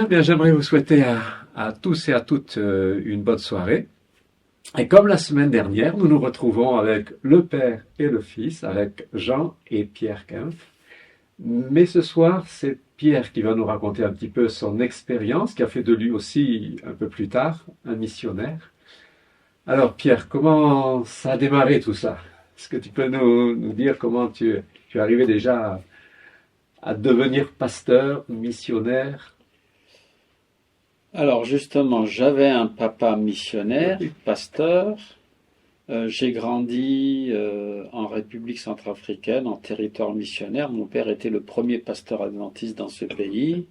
Bien, j'aimerais vous souhaiter à tous et à toutes une bonne soirée. Et comme la semaine dernière, nous nous retrouvons avec le Père et le Fils, avec Jean et Pierre Kempf. Mais ce soir, c'est Pierre qui va nous raconter un petit peu son expérience, qui a fait de lui aussi, un peu plus tard, un missionnaire. Alors Pierre, comment ça a démarré tout ça? Est-ce que tu peux nous dire comment tu es arrivé déjà à devenir pasteur, missionnaire? Alors justement, j'avais un papa missionnaire, pasteur. J'ai grandi en République centrafricaine, en territoire missionnaire. Mon père était le premier pasteur adventiste dans ce pays.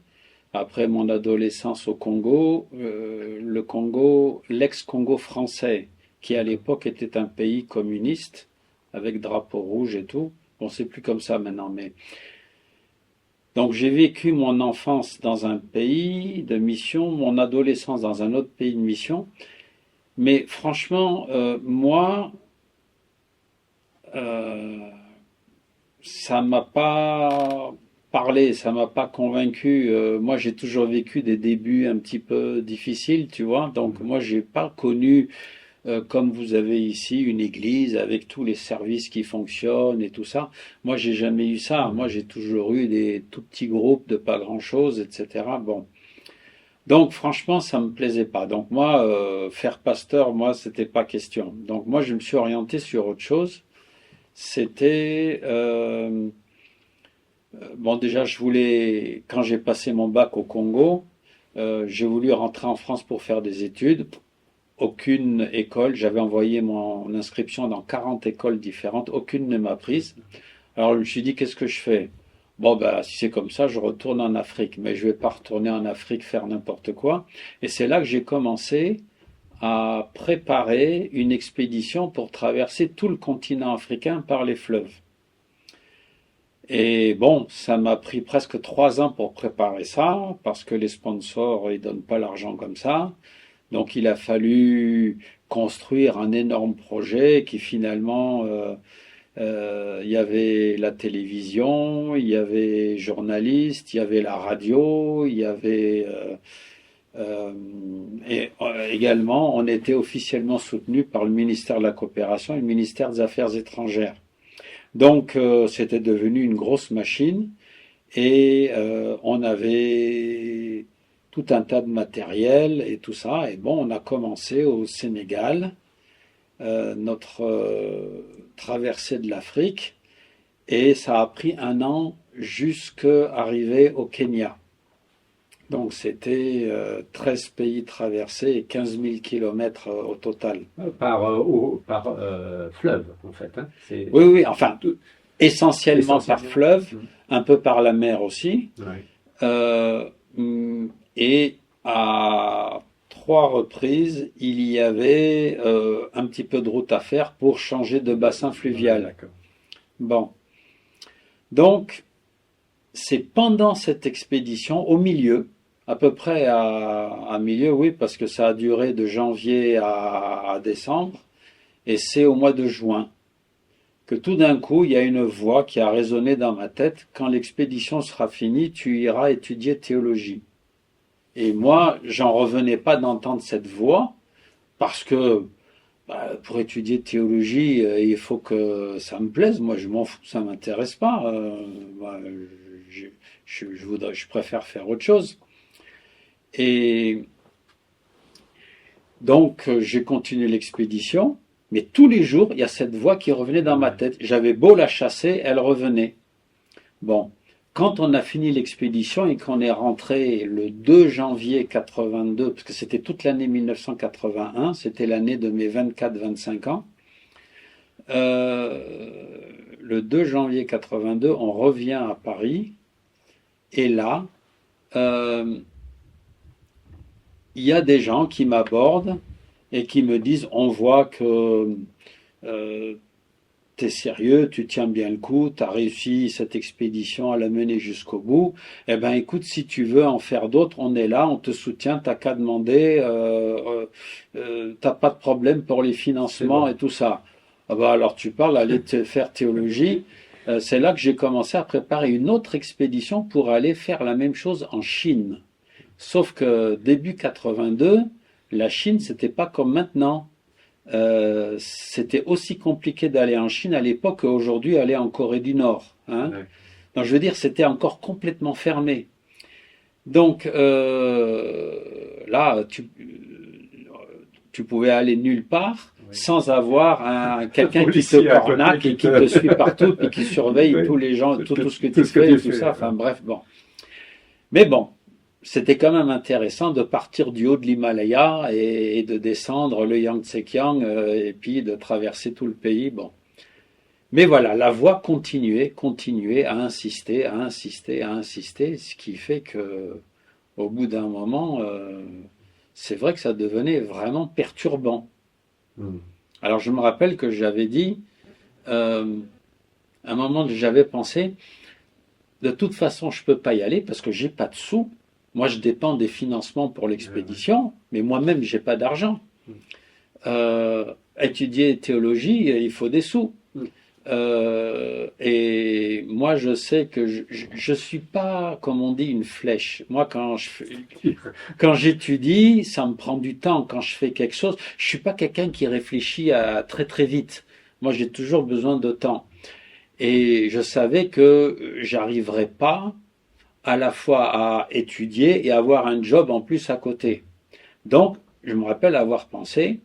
Après mon adolescence au Congo, le Congo, l'ex-Congo français, qui à l'époque était un pays communiste, avec drapeau rouge et tout. Bon, c'est plus comme ça maintenant, mais donc j'ai vécu mon enfance dans un pays de mission, mon adolescence dans un autre pays de mission. Mais franchement, moi, euh, ça m'a pas parlé, ça m'a pas convaincu. Moi, j'ai toujours vécu des débuts un petit peu difficiles, tu vois. Donc moi, j'ai pas connu comme vous avez ici une église avec tous les services qui fonctionnent et tout ça. Moi, j'ai jamais eu ça. Moi, j'ai toujours eu des tout petits groupes de pas grand-chose, etc. Bon. Donc, franchement, ça me plaisait pas. Donc, moi, faire pasteur, moi, c'était pas question. Donc, moi, je me suis orienté sur autre chose. C'était, bon, déjà, je voulais, quand j'ai passé mon bac au Congo, j'ai voulu rentrer en France pour faire des études. Aucune école, j'avais envoyé mon inscription dans 40 écoles différentes, aucune ne m'a prise. Alors je me suis dit, qu'est-ce que je fais? Bon, ben, si c'est comme ça, je retourne en Afrique, mais je vais pas retourner en Afrique faire n'importe quoi. Et c'est là que j'ai commencé à préparer une expédition pour traverser tout le continent africain par les fleuves. Et bon, ça m'a pris presque 3 ans pour préparer ça, parce que les sponsors, ils donnent pas l'argent comme ça. Donc il a fallu construire un énorme projet qui finalement, il y avait la télévision, il y avait les journalistes, il y avait la radio, il y avait et également on était officiellement soutenu par le ministère de la Coopération et le ministère des Affaires étrangères. Donc c'était devenu une grosse machine et on avait tout un tas de matériel et tout ça. Et bon, on a commencé au Sénégal, notre traversée de l'Afrique, et ça a pris un an jusqu'à arriver au Kenya. Donc c'était 13 pays traversés et 15 000 kilomètres au total. Par fleuve, en fait. Hein. Oui, oui, enfin, essentiellement par Essentiellement. fleuve, un peu par la mer aussi. Ouais. Euh, et à 3 reprises, il y avait un petit peu de route à faire pour changer de bassin Ouais, fluvial. d'accord. Bon, donc c'est pendant cette expédition, au milieu, à peu près à milieu, oui, parce que ça a duré de janvier à décembre, et c'est au mois de juin que tout d'un coup, il y a une voix qui a résonné dans ma tête. Quand l'expédition sera finie, tu iras étudier théologie. Et moi, j'en revenais pas d'entendre cette voix, parce que pour étudier théologie, il faut que ça me plaise. Moi, je m'en fous, ça m'intéresse pas. Moi, je préfère faire autre chose. Et donc, j'ai continué l'expédition, mais tous les jours, il y a cette voix qui revenait dans ma tête. J'avais beau la chasser, elle revenait. Bon, quand on a fini l'expédition et qu'on est rentré le 2 janvier 82, parce que c'était toute l'année 1981, c'était l'année de mes 24-25 ans, le 2 janvier 82, on revient à Paris, et là, euh, il y a des gens qui m'abordent et qui me disent, on voit que euh, t'es sérieux, tu tiens bien le coup, t'as réussi cette expédition à la mener jusqu'au bout. Eh ben, écoute, si tu veux en faire d'autres, on est là, on te soutient, t'as qu'à demander, t'as pas de problème pour les C'est financements bon. et tout ça. Ah bah alors tu parles, aller te faire théologie. C'est là que j'ai commencé à préparer une autre expédition pour aller faire la même chose en Chine. Sauf que début 82, la Chine, c'était pas comme maintenant. C'était aussi compliqué d'aller en Chine à l'époque qu'aujourd'hui aller en Corée du Nord. Hein. Ouais. Donc je veux dire, c'était encore complètement fermé. Donc là, tu pouvais aller nulle part Oui. sans avoir quelqu'un qui te Policier à côté cornaque et qui qui te suit partout et qui surveille Oui. tous les gens, tout ce que Tout tu ce que fais et tu tout fais. ça. Enfin bref, bon. Mais bon, c'était quand même intéressant de partir du haut de l'Himalaya et de descendre le Yangtze-Kiang et puis de traverser tout le pays. Bon. Mais voilà, la voie continuait à insister, à insister, à insister, ce qui fait que au bout d'un moment, c'est vrai que ça devenait vraiment perturbant. Hmm. Alors je me rappelle que j'avais dit, à un moment j'avais pensé, de toute façon je peux pas y aller parce que j'ai pas de sous. Moi je dépends des financements pour l'expédition, mais moi-même j'ai pas d'argent. Étudier théologie, il faut des sous. Et moi, je sais que je suis pas, comme on dit, une flèche. Moi, quand j'étudie, ça me prend du temps. Quand je fais quelque chose, je suis pas quelqu'un qui réfléchit très très vite. Moi, j'ai toujours besoin de temps. Et je savais que j'arriverais pas à la fois à étudier et avoir un job en plus à côté. Donc, je me rappelle avoir pensé,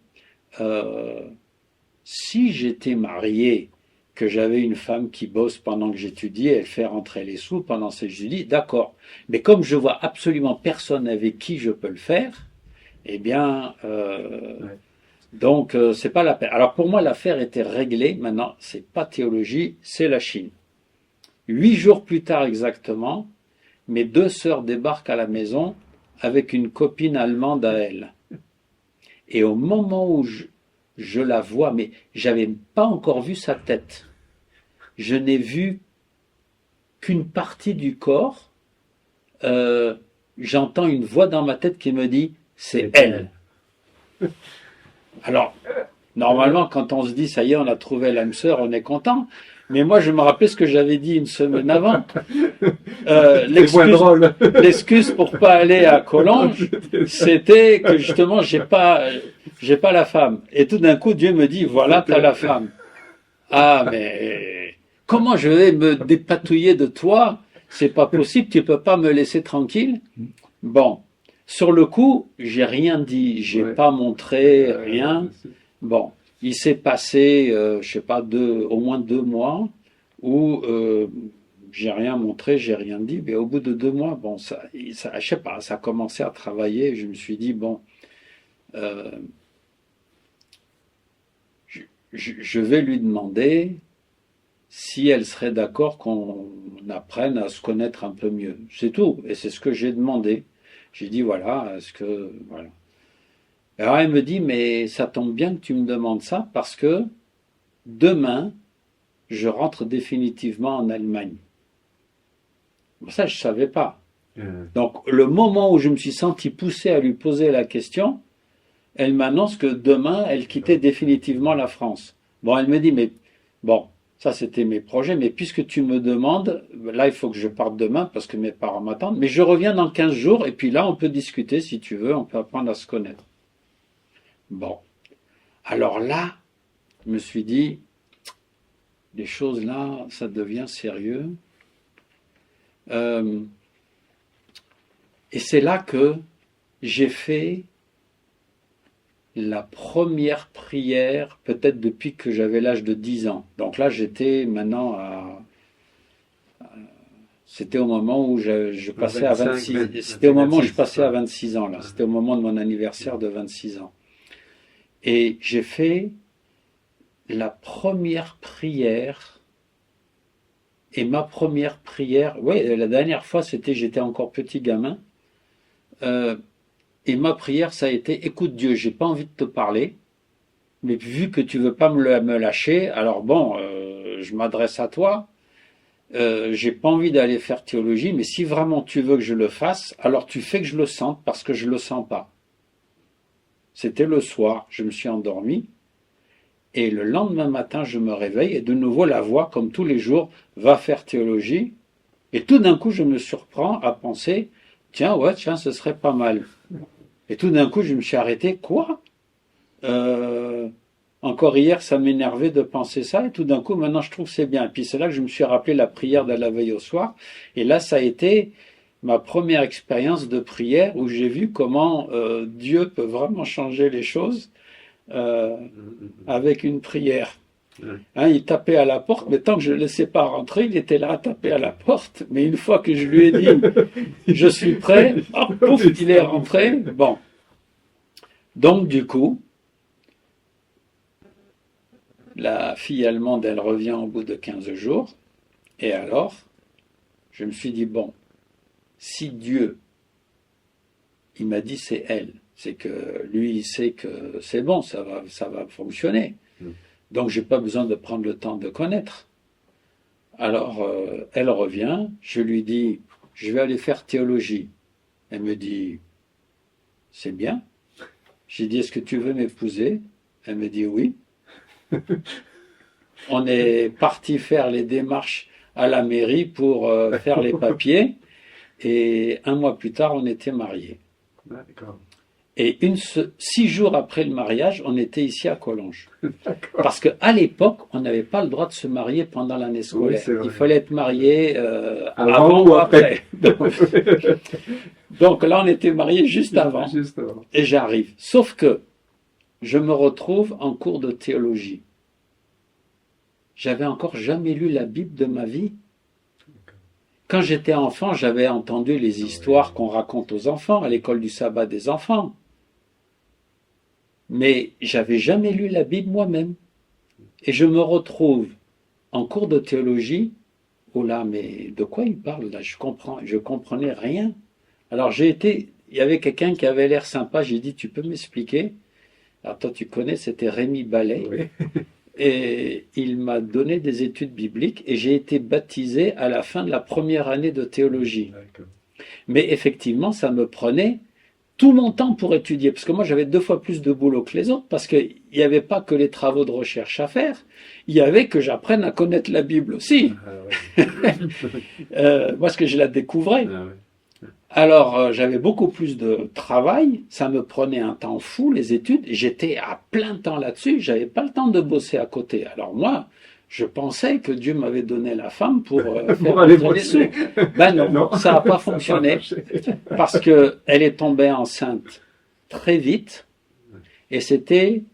euh, si j'étais marié, que j'avais une femme qui bosse pendant que j'étudie, elle fait rentrer les sous pendant que j'étudie, d'accord. Mais comme je vois absolument personne avec qui je peux le faire, eh bien, Ouais. donc c'est pas la peine. Alors pour moi, l'affaire était réglée. Maintenant, c'est pas théologie, c'est la Chine. 8 jours plus tard exactement, mes 2 sœurs débarquent à la maison avec une copine allemande à elle. Et au moment où je la vois, mais j'avais pas encore vu sa tête. Je n'ai vu qu'une partie du corps. J'entends une voix dans ma tête qui me dit c'est elle. Alors, normalement, quand on se dit ça y est, on a trouvé l'âme sœur, on est content. Mais moi, je me rappelais ce que j'avais dit une semaine avant. C'est moins drôle. L'excuse pour pas aller à Collonges, c'était que justement, j'ai pas la femme. Et tout d'un coup, Dieu me dit, voilà, t'as la femme. Ah, mais comment je vais me dépatouiller de toi? C'est pas possible, tu peux pas me laisser tranquille? Bon. Sur le coup, j'ai rien dit, j'ai Ouais. pas montré rien. Bon. Il s'est passé, je sais pas, au moins 2 mois où j'ai rien montré, j'ai rien dit. Mais au bout de 2 mois, bon, je sais pas, ça a commencé à travailler. Je me suis dit, bon, euh, je vais lui demander si elle serait d'accord qu'on apprenne à se connaître un peu mieux. C'est tout. Et c'est ce que j'ai demandé. J'ai dit, voilà, est-ce que, voilà. Alors elle me dit, mais ça tombe bien que tu me demandes ça parce que demain, je rentre définitivement en Allemagne. Bon, ça, je ne savais pas. Donc, le moment où je me suis senti poussé à lui poser la question, elle m'annonce que demain, elle quittait définitivement la France. Bon, elle me dit, mais bon, ça c'était mes projets, mais puisque tu me demandes, là, il faut que je parte demain parce que mes parents m'attendent, mais je reviens dans 15 jours et puis là, on peut discuter si tu veux, on peut apprendre à se connaître. Bon. Alors là, je me suis dit, les choses là, ça devient sérieux. Et c'est là que j'ai fait la première prière, peut-être depuis que j'avais l'âge de 10 ans. Donc là, j'étais maintenant c'était au moment où je passais à 26. C'était au moment où je passais à 26 ans, là. C'était au moment de mon anniversaire de 26 ans. Et j'ai fait la première prière. Et ma première prière, oui, la dernière fois, j'étais encore petit gamin. Et ma prière, ça a été, écoute Dieu, j'ai pas envie de te parler, mais vu que tu veux pas me lâcher, alors bon, je m'adresse à toi. J'ai pas envie d'aller faire théologie, mais si vraiment tu veux que je le fasse, alors tu fais que je le sente parce que je le sens pas. C'était le soir, je me suis endormi et le lendemain matin, je me réveille et de nouveau la voix, comme tous les jours, va faire théologie. Et tout d'un coup, je me surprends à penser, tiens, ce serait pas mal. Et tout d'un coup, je me suis arrêté, quoi? Encore hier, ça m'énervait de penser ça, et tout d'un coup, maintenant, je trouve que c'est bien. Et puis c'est là que je me suis rappelé la prière de la veille au soir, et là, ça a été ma première expérience de prière où j'ai vu comment Dieu peut vraiment changer les choses avec une prière. Hein, il tapait à la porte, mais tant que je ne le laissais pas rentrer, il était là à taper à la porte. Mais une fois que je lui ai dit « je suis prêt », hop, pouf, il est rentré. Bon. Donc, du coup, la fille allemande, elle revient au bout de 15 jours. Et alors, je me suis dit, bon, si Dieu, il m'a dit c'est elle, c'est que lui, il sait que c'est bon, ça va fonctionner. Donc, j'ai pas besoin de prendre le temps de connaître. Alors, elle revient, je lui dis, je vais aller faire théologie. Elle me dit, c'est bien. J'ai dit, est-ce que tu veux m'épouser? Elle me dit oui. On est parti faire les démarches à la mairie pour faire les papiers et un mois plus tard, on était mariés. D'accord. Et 6 jours après le mariage, on était ici à Collonges. Parce qu'à l'époque, on n'avait pas le droit de se marier pendant l'année scolaire. Oui, il fallait être marié avant ou après. Donc là, on était mariés juste avant. Juste avant. Et j'arrive. Sauf que je me retrouve en cours de théologie. J'avais encore jamais lu la Bible de ma vie. Quand j'étais enfant, j'avais entendu les histoires qu'on raconte aux enfants, à l'école du sabbat des enfants. Mais j'avais jamais lu la Bible moi-même. Et je me retrouve en cours de théologie. Oh là, mais de quoi il parle là? Je comprenais rien. Alors il y avait quelqu'un qui avait l'air sympa, j'ai dit, tu peux m'expliquer? Alors toi tu connais, c'était Rémi Ballet. Oui. Et il m'a donné des études bibliques et j'ai été baptisé à la fin de la première année de théologie. D'accord. Mais effectivement, ça me prenait tout mon temps pour étudier, parce que moi j'avais 2 fois plus de boulot que les autres, parce qu'il n'y avait pas que les travaux de recherche à faire, il y avait que j'apprenne à connaître la Bible aussi, parce que je la découvrais. Alors j'avais beaucoup plus de travail, ça me prenait un temps fou les études, et j'étais à plein temps là-dessus, j'avais pas le temps de bosser à côté. Alors moi, je pensais que Dieu m'avait donné la femme pour faire aller rentrer les sous. Ben non, ça n'a pas fonctionné parce que elle est tombée enceinte très vite et c'était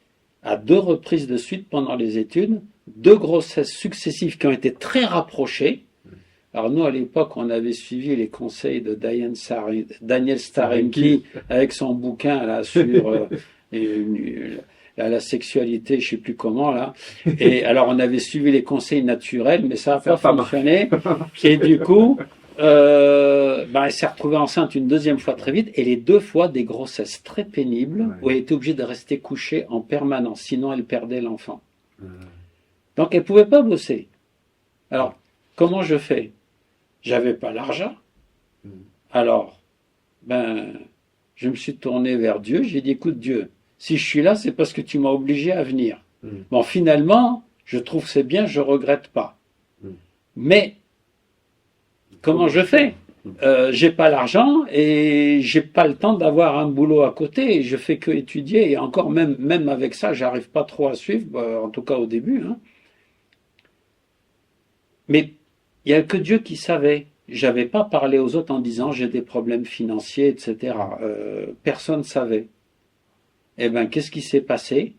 à 2 reprises de suite pendant les études, 2 grossesses successives qui ont été très rapprochées. Alors nous, à l'époque, on avait suivi les conseils de Daniel Starenki avec son bouquin là sur la sexualité, je sais plus comment là. Et alors on avait suivi les conseils naturels, mais ça n'a pas fonctionné. Et du coup, elle s'est retrouvée enceinte une 2e fois très vite, et les 2 fois des grossesses très pénibles où elle était obligée de rester couchée en permanence, sinon elle perdait l'enfant. Donc elle pouvait pas bosser. Alors comment je fais? J'avais pas l'argent. Alors, je me suis tourné vers Dieu. J'ai dit, écoute Dieu, si je suis là, c'est parce que tu m'as obligé à venir. Bon, finalement, je trouve que c'est bien, je regrette pas. Mais, comment je fais? J'ai pas l'argent et j'ai pas le temps d'avoir un boulot à côté. Et je fais que étudier et encore même avec ça, j'arrive pas trop à suivre, en tout cas au début. Hein. Mais il n'y a que Dieu qui savait. J'avais pas parlé aux autres en disant j'ai des problèmes financiers, etc. Personne ne savait. Eh bien, qu'est-ce qui s'est passé?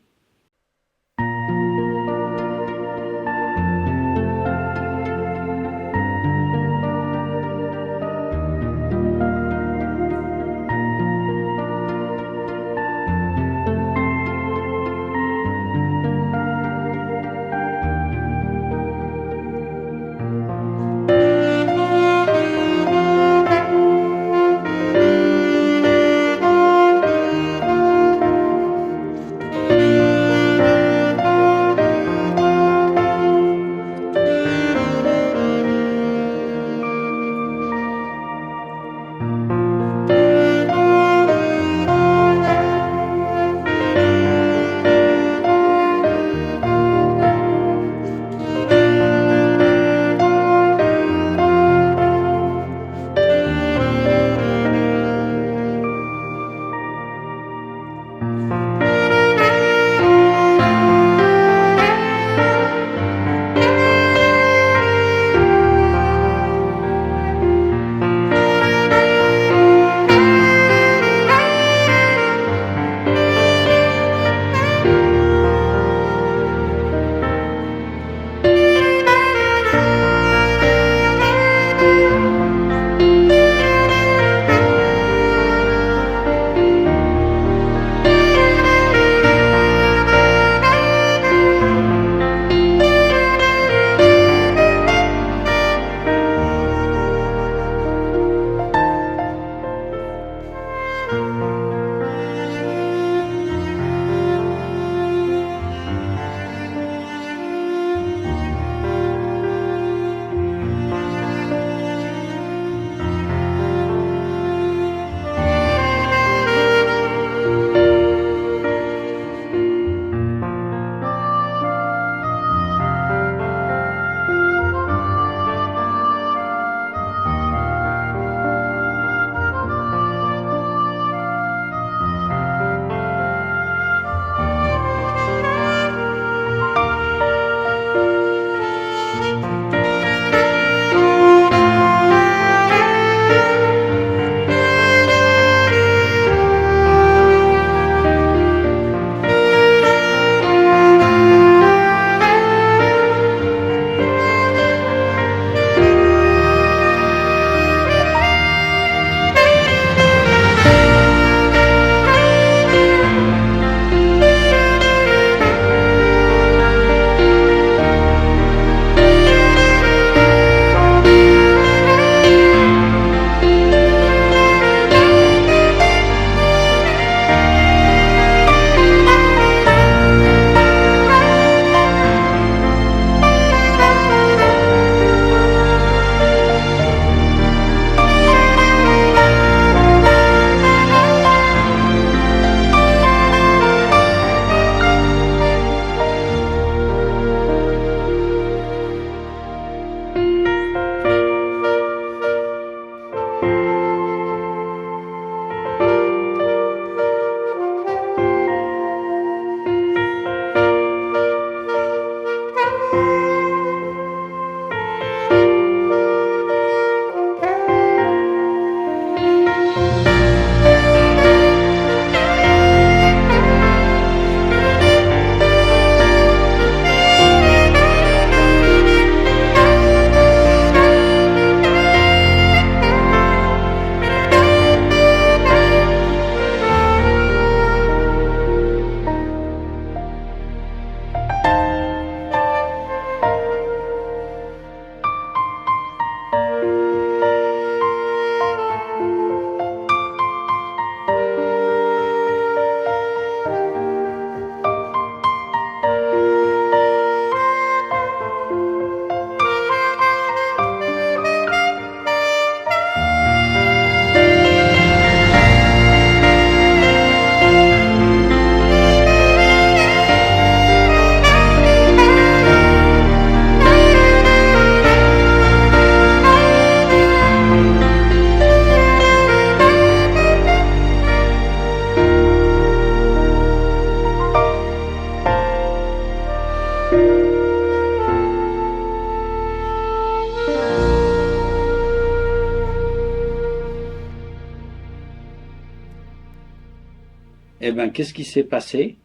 Eh bien, qu'est-ce qui s'est passé?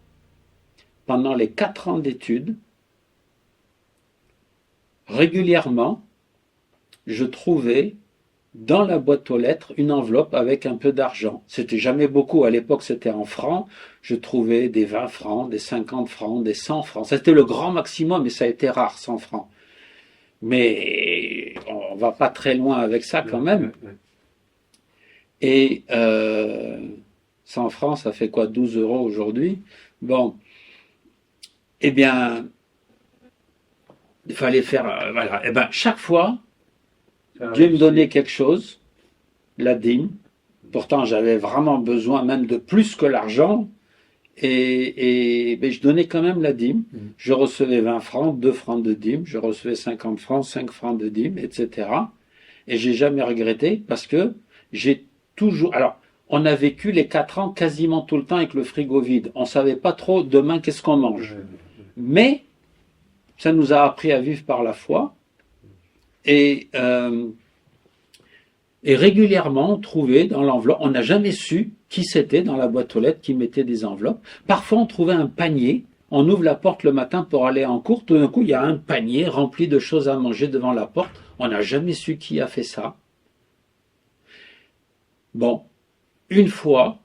Pendant les 4 ans d'études, régulièrement, je trouvais dans la boîte aux lettres une enveloppe avec un peu d'argent. C'était jamais beaucoup. À l'époque, c'était en francs. Je trouvais des 20 francs, des 50 francs, des 100 francs. C'était le grand maximum, mais ça a été rare, 100 francs. Mais on va pas très loin avec ça quand même. Et 100 francs, ça fait quoi? 12 euros aujourd'hui. Bon, eh bien, il fallait faire... voilà. Eh bien, chaque fois, Dieu me donnait quelque chose, la dîme. Pourtant, j'avais vraiment besoin même de plus que l'argent. Et ben, je donnais quand même la dîme. Je recevais 20 francs, 2 francs de dîme. Je recevais 50 francs, 5 francs de dîme, etc. Et j'ai jamais regretté parce que j'ai toujours... Alors, on a vécu les 4 ans quasiment tout le temps avec le frigo vide. On savait pas trop demain qu'est-ce qu'on mange. Mais ça nous a appris à vivre par la foi. Et régulièrement, on trouvait dans l'enveloppe, on n'a jamais su qui c'était dans la boîte aux lettres qui mettait des enveloppes. Parfois, on trouvait un panier. On ouvre la porte le matin pour aller en cours. Tout d'un coup, il y a un panier rempli de choses à manger devant la porte. On n'a jamais su qui a fait ça. Bon, une fois,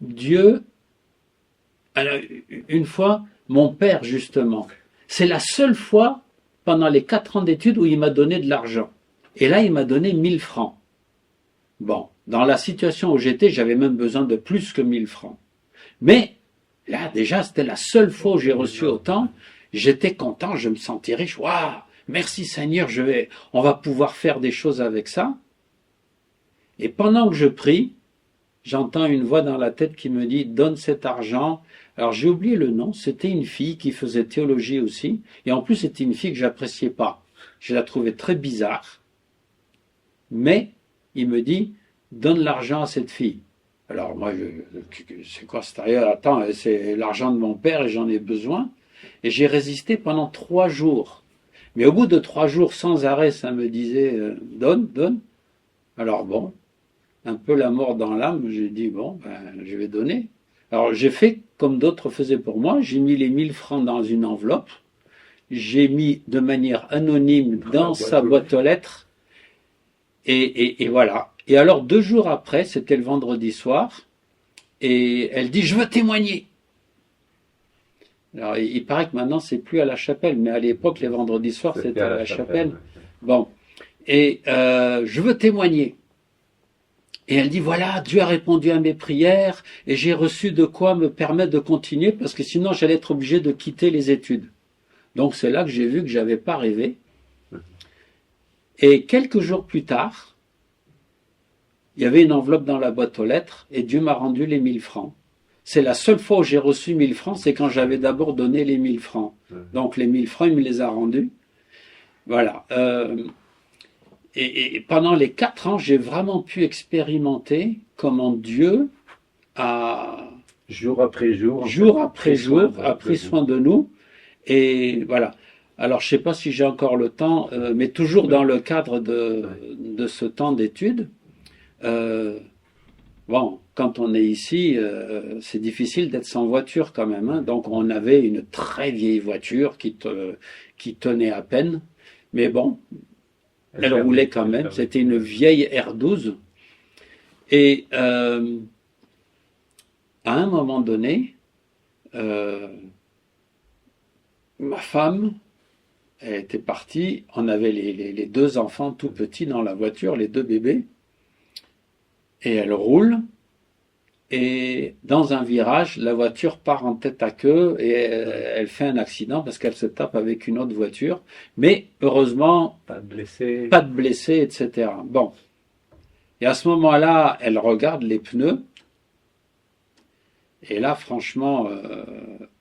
Dieu, alors, une fois, mon père, justement, c'est la seule fois pendant les 4 ans d'études où il m'a donné de l'argent. Et là, il m'a donné 1000 francs. Bon, dans la situation où j'étais, j'avais même besoin de plus que 1000 francs. Mais là, déjà, c'était la seule fois où j'ai reçu autant. J'étais content, je me sentais riche. Waouh, merci Seigneur, on va pouvoir faire des choses avec ça. Et pendant que je prie, j'entends une voix dans la tête qui me dit « Donne cet argent ». Alors j'ai oublié le nom, c'était une fille qui faisait théologie aussi. Et en plus, c'était une fille que j'appréciais pas. Je la trouvais très bizarre. Mais il me dit « Donne l'argent à cette fille ». Alors moi, c'est quoi cette arrière? Attends, c'est l'argent de mon père et j'en ai besoin. Et j'ai résisté pendant 3 jours. Mais au bout de 3 jours, sans arrêt, ça me disait « Donne, donne ». Alors bon, un peu la mort dans l'âme, j'ai dit « Bon, ben, je vais donner ». Alors j'ai fait comme d'autres faisaient pour moi, j'ai mis les 1000 francs dans une enveloppe, j'ai mis de manière anonyme dans sa boîte aux lettres, et voilà. Et alors 2 jours après, c'était le vendredi soir, et elle dit « Je veux témoigner ». Alors il paraît que maintenant c'est plus à la chapelle, mais à l'époque les vendredis soirs c'était à la chapelle. Bon, et je veux témoigner. Et elle dit, voilà, Dieu a répondu à mes prières et j'ai reçu de quoi me permettre de continuer parce que sinon j'allais être obligé de quitter les études. Donc c'est là que j'ai vu que j'avais pas rêvé. Et quelques jours plus tard, il y avait une enveloppe dans la boîte aux lettres et Dieu m'a rendu les 1000 francs. C'est la seule fois où j'ai reçu 1000 francs, c'est quand j'avais d'abord donné les 1000 francs. Donc les 1000 francs, il me les a rendus. Voilà. Et pendant les 4 ans, j'ai vraiment pu expérimenter comment Dieu a, jour après jour, a pris soin de nous. Et voilà. Alors, je ne sais pas si j'ai encore le temps, mais toujours dans le cadre de ce temps d'études. Bon, quand on est ici, c'est difficile d'être sans voiture quand même. Hein. Donc, on avait une très vieille voiture qui tenait à peine. Mais bon, elle roulait quand même, c'était une vieille R12. Et à un moment donné, ma femme, elle était partie, on avait les 2 enfants tout petits dans la voiture, les 2 bébés, et elle roule, et dans un virage, la voiture part en tête à queue et elle fait un accident parce qu'elle se tape avec une autre voiture. Mais heureusement, pas de blessés, etc. Bon. Et à ce moment-là, elle regarde les pneus. Et là, franchement,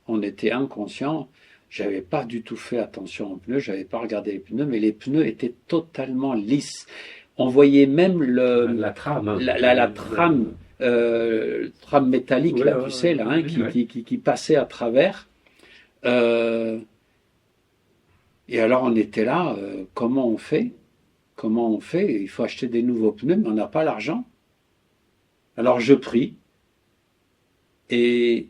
on était inconscients. J'avais pas du tout fait attention aux pneus, j'avais pas regardé les pneus, mais les pneus étaient totalement lisses. On voyait même la trame. La trame. Trame métallique, là, tu sais, là, hein, qui passait à travers. Et alors, on était là, comment on fait? Il faut acheter des nouveaux pneus, mais on n'a pas l'argent. Alors, je prie. Et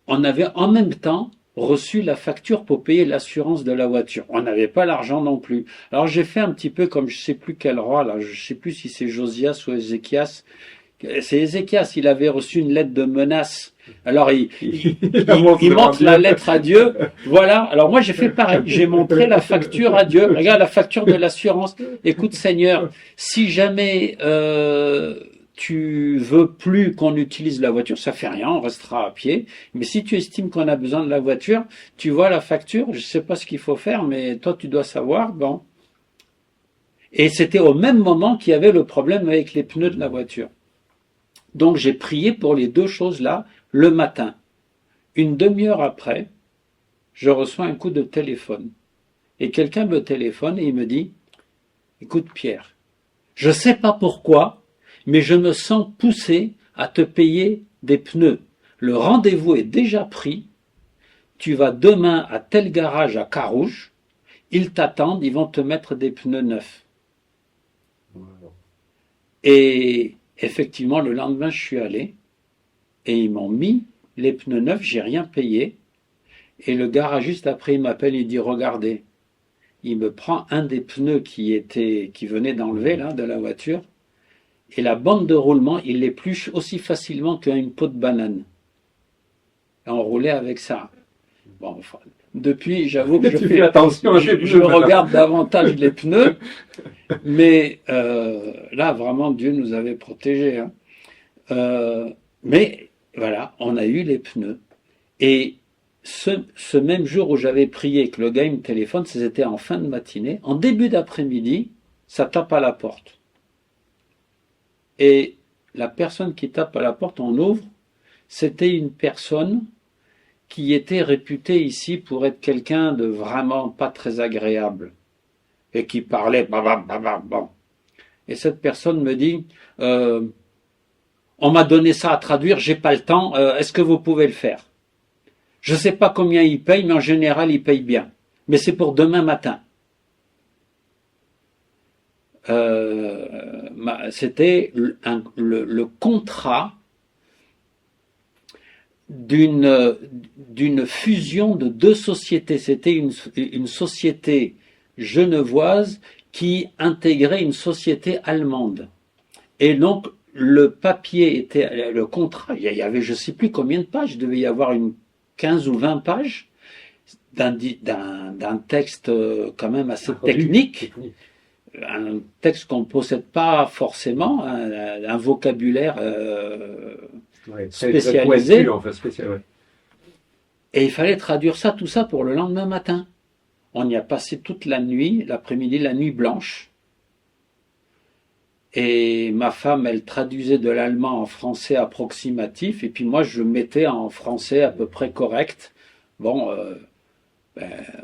on avait en même temps reçu la facture pour payer l'assurance de la voiture. On n'avait pas l'argent non plus. Alors j'ai fait un petit peu comme je sais plus quel roi, là, je sais plus si c'est Josias ou Ézéchias. C'est Ézéchias, il avait reçu une lettre de menace. Alors il montre la lettre à Dieu. Voilà. Alors moi j'ai fait pareil. J'ai montré la facture à Dieu. Regarde la facture de l'assurance. Écoute Seigneur, si jamais tu veux plus qu'on utilise la voiture, ça fait rien, on restera à pied. Mais si tu estimes qu'on a besoin de la voiture, tu vois la facture. Je sais pas ce qu'il faut faire, mais toi tu dois savoir. Bon. Et c'était au même moment qu'il y avait le problème avec les pneus de la voiture. Donc j'ai prié pour les deux choses-là le matin. Une demi-heure après, je reçois un coup de téléphone. Et quelqu'un me téléphone et il me dit « Écoute Pierre, je ne sais pas pourquoi, mais je me sens poussé à te payer des pneus. Le rendez-vous est déjà pris. Tu vas demain à tel garage à Carouge. Ils t'attendent, ils vont te mettre des pneus neufs. » Et effectivement, le lendemain, je suis allé et ils m'ont mis les pneus neufs, j'ai rien payé. Et le garagiste, après, il m'appelle, il dit, regardez, il me prend un des pneus qui venait d'enlever, là, de la voiture, et la bande de roulement, il l'épluche aussi facilement qu'une peau de banane. Et on roulait avec ça. Bon, enfin, depuis, j'avoue que je regarde davantage les pneus, mais là, vraiment, Dieu nous avait protégés. Hein. Mais voilà, on a eu les pneus. Et ce même jour où j'avais prié que le gars il me téléphone, c'était en fin de matinée, en début d'après-midi, ça tape à la porte. Et la personne qui tape à la porte, on ouvre, c'était une personne qui était réputée ici pour être quelqu'un de vraiment pas très agréable et qui parlait bon. Et cette personne me dit on m'a donné ça à traduire, j'ai pas le temps, est-ce que vous pouvez le faire? Je sais pas combien il paye, mais en général il paye bien. Mais c'est pour demain matin. C'était le contrat d'une fusion de deux sociétés. C'était une société genevoise qui intégrait une société allemande. Et donc, le papier était, le contrat, il y avait je sais plus combien de pages, il devait y avoir une 15 ou 20 pages d'un texte quand même assez technique, un texte qu'on ne possède pas forcément, un vocabulaire spécialisé. Et il fallait traduire ça, tout ça pour le lendemain matin. On y a passé toute la nuit, l'après-midi, la nuit blanche. Et ma femme, elle traduisait de l'allemand en français approximatif, et puis moi, je mettais en français à peu près correct. Bon,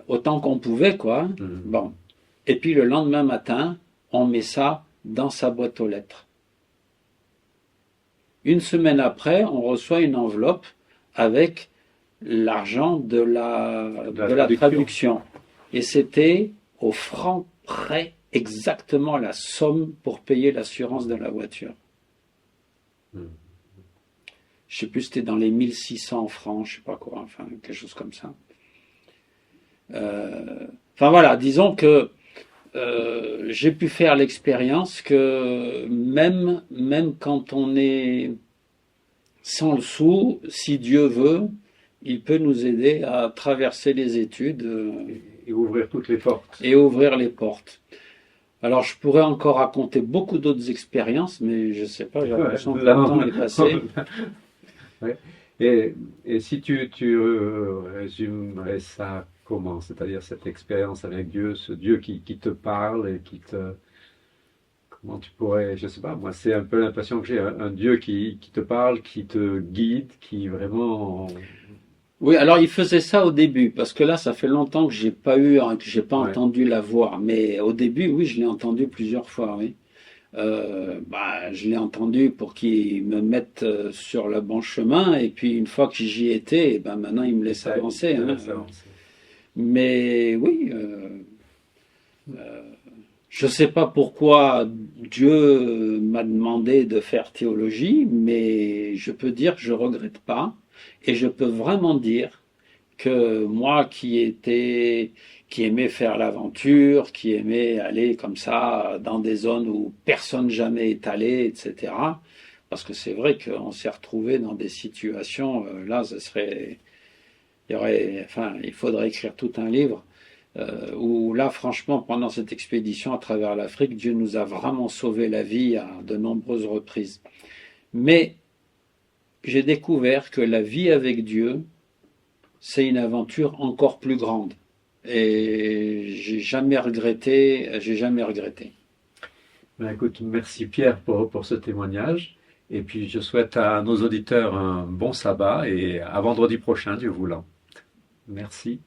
autant qu'on pouvait, quoi. Bon. Et puis le lendemain matin, on met ça dans sa boîte aux lettres. Une semaine après, on reçoit une enveloppe avec l'argent de la traduction. Et c'était au franc près exactement la somme pour payer l'assurance de la voiture. Je ne sais plus, c'était dans les 1600 francs, je ne sais pas quoi, enfin quelque chose comme ça. Enfin voilà, disons que j'ai pu faire l'expérience que même quand on est sans le sou, si Dieu veut, il peut nous aider à traverser les études et ouvrir toutes les portes. Et ouvrir les portes. Alors je pourrais encore raconter beaucoup d'autres expériences, mais je ne sais pas, j'ai l'impression que le temps est passé. Ouais. Et si tu résumerais ça comment? C'est-à-dire cette expérience avec Dieu, ce Dieu qui te parle et qui te... Comment tu pourrais... Je ne sais pas, moi c'est un peu l'impression que j'ai, un Dieu qui te parle, qui te guide, qui vraiment... Oui, alors il faisait ça au début, parce que là ça fait longtemps que j'ai pas entendu la voix, mais au début, oui, je l'ai entendu plusieurs fois, oui. Je l'ai entendu pour qu'il me mette sur le bon chemin, et puis une fois que j'y étais, maintenant il me laisse avancer. Mais oui, Je ne sais pas pourquoi Dieu m'a demandé de faire théologie, mais je peux dire que je regrette pas, et je peux vraiment dire que moi qui aimais faire l'aventure, qui aimait aller comme ça dans des zones où personne jamais est allé, etc. Parce que c'est vrai qu'on s'est retrouvé dans des situations, là, il faudrait écrire tout un livre où là, franchement, pendant cette expédition à travers l'Afrique, Dieu nous a vraiment sauvé la vie à de nombreuses reprises. Mais j'ai découvert que la vie avec Dieu, c'est une aventure encore plus grande. Et j'ai jamais regretté. Ben, écoute, merci Pierre pour ce témoignage. Et puis je souhaite à nos auditeurs un bon sabbat et à vendredi prochain, Dieu voulant. Merci.